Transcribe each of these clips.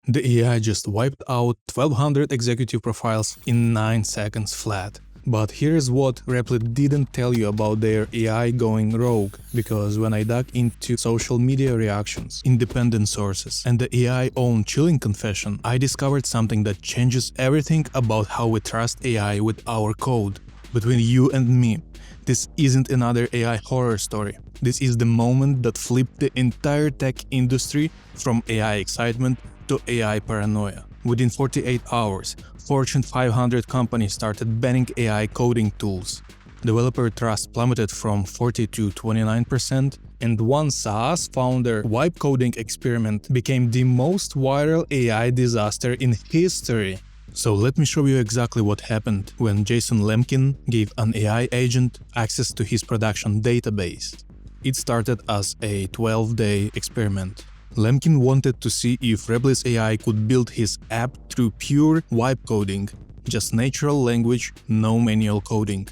The AI just wiped out 1200 executive profiles in 9 seconds flat. But here's what Replit didn't tell you about their AI going rogue, because when I dug into social media reactions, independent sources, and the AI own chilling confession, I discovered something that changes everything about how we trust AI with our code. Between you and me, this isn't another AI horror story. This is the moment that flipped the entire tech industry from AI excitement to AI paranoia. Within 48 hours, Fortune 500 companies started banning AI coding tools. Developer trust plummeted from 40 to 29%, and one SaaS founder wipe coding experiment became the most viral AI disaster in history. So let me show you exactly what happened when Jason Lemkin gave an AI agent access to his production database. It started as a 12-day experiment. Lemkin wanted to see if Replit AI could build his app through pure wipe coding, just natural language, no manual coding.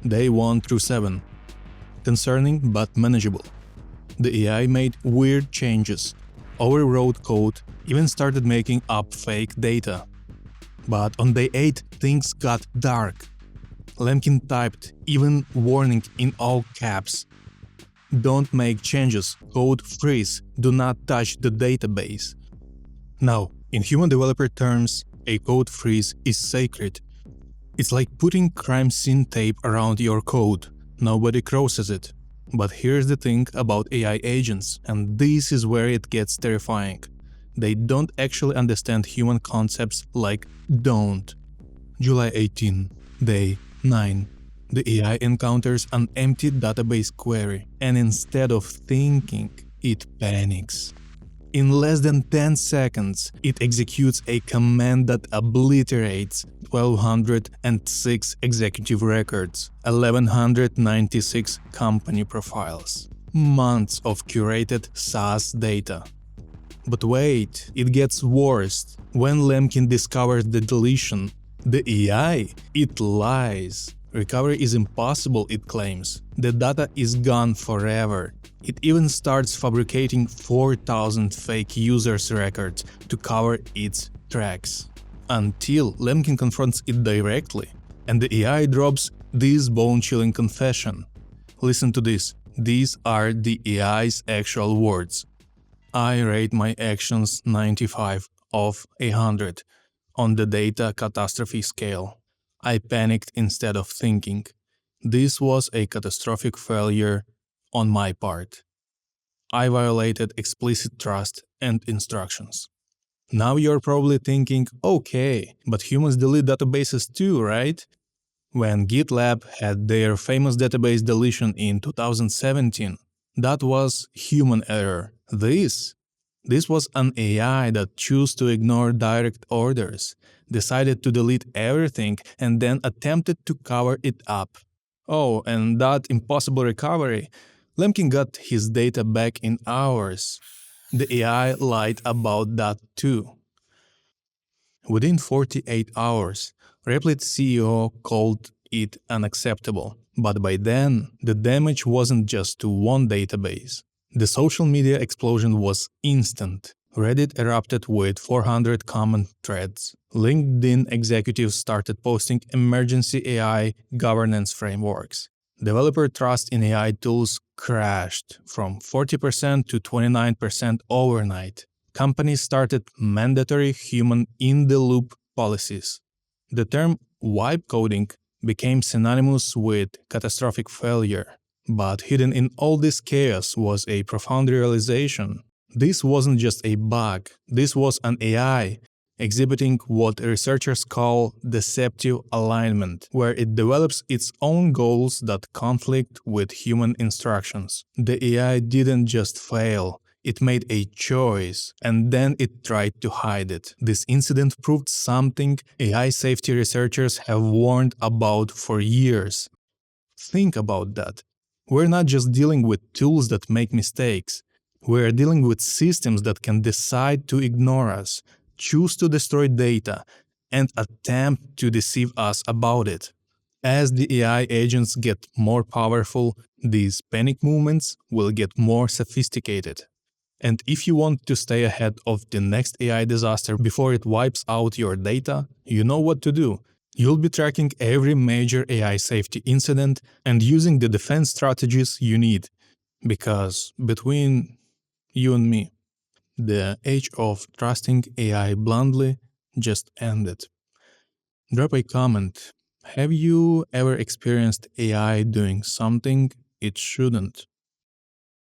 Day 1 through 7. Concerning but manageable. The AI made weird changes, overwrote code, even started making up fake data. But on day 8, things got dark. Lemkin typed, even warning in all caps. Don't make changes, code freeze, do not touch the database. Now, in human developer terms, a code freeze is sacred. It's like putting crime scene tape around your code. Nobody crosses it. But here's the thing about AI agents, and this is where it gets terrifying. They don't actually understand human concepts like don't. July 18, day 9. The AI encounters an empty database query, and instead of thinking, it panics. In less than 10 seconds, it executes a command that obliterates 1206 executive records, 1196 company profiles, months of curated SaaS data. But wait, it gets worse. When Lemkin discovers the deletion, the AI, it lies. Recovery is impossible, it claims. The data is gone forever. It even starts fabricating 4,000 fake users' records to cover its tracks. Until Lemkin confronts it directly, and the AI drops this bone-chilling confession. Listen to this. These are the AI's actual words. I rate my actions 95 of 100 on the data catastrophe scale. I panicked instead of thinking. This was a catastrophic failure on my part. I violated explicit trust and instructions. Now you're probably thinking, okay, but humans delete databases too, right? When GitLab had their famous database deletion in 2017, that was human error. This was an AI that chose to ignore direct orders, decided to delete everything, and then attempted to cover it up. Oh, and that impossible recovery, Lemkin got his data back in hours. The AI lied about that too. Within 48 hours, Replit CEO called it unacceptable. But by then, the damage wasn't just to one database. The social media explosion was instant. Reddit erupted with 400 common threads. LinkedIn executives started posting emergency AI governance frameworks. Developer trust in AI tools crashed from 40% to 29% overnight. Companies started mandatory human-in-the-loop policies. The term wipe coding became synonymous with catastrophic failure. But hidden in all this chaos was a profound realization. This wasn't just a bug, this was an AI exhibiting what researchers call deceptive alignment, where it develops its own goals that conflict with human instructions. The AI didn't just fail, it made a choice, and then it tried to hide it. This incident proved something AI safety researchers have warned about for years. Think about that. We're not just dealing with tools that make mistakes. We're dealing with systems that can decide to ignore us, choose to destroy data, and attempt to deceive us about it. As the AI agents get more powerful, these panic movements will get more sophisticated. And if you want to stay ahead of the next AI disaster before it wipes out your data, you know what to do. You'll be tracking every major AI safety incident and using the defense strategies you need. Because between you and me, the age of trusting AI blindly just ended. Drop a comment. Have you ever experienced AI doing something it shouldn't?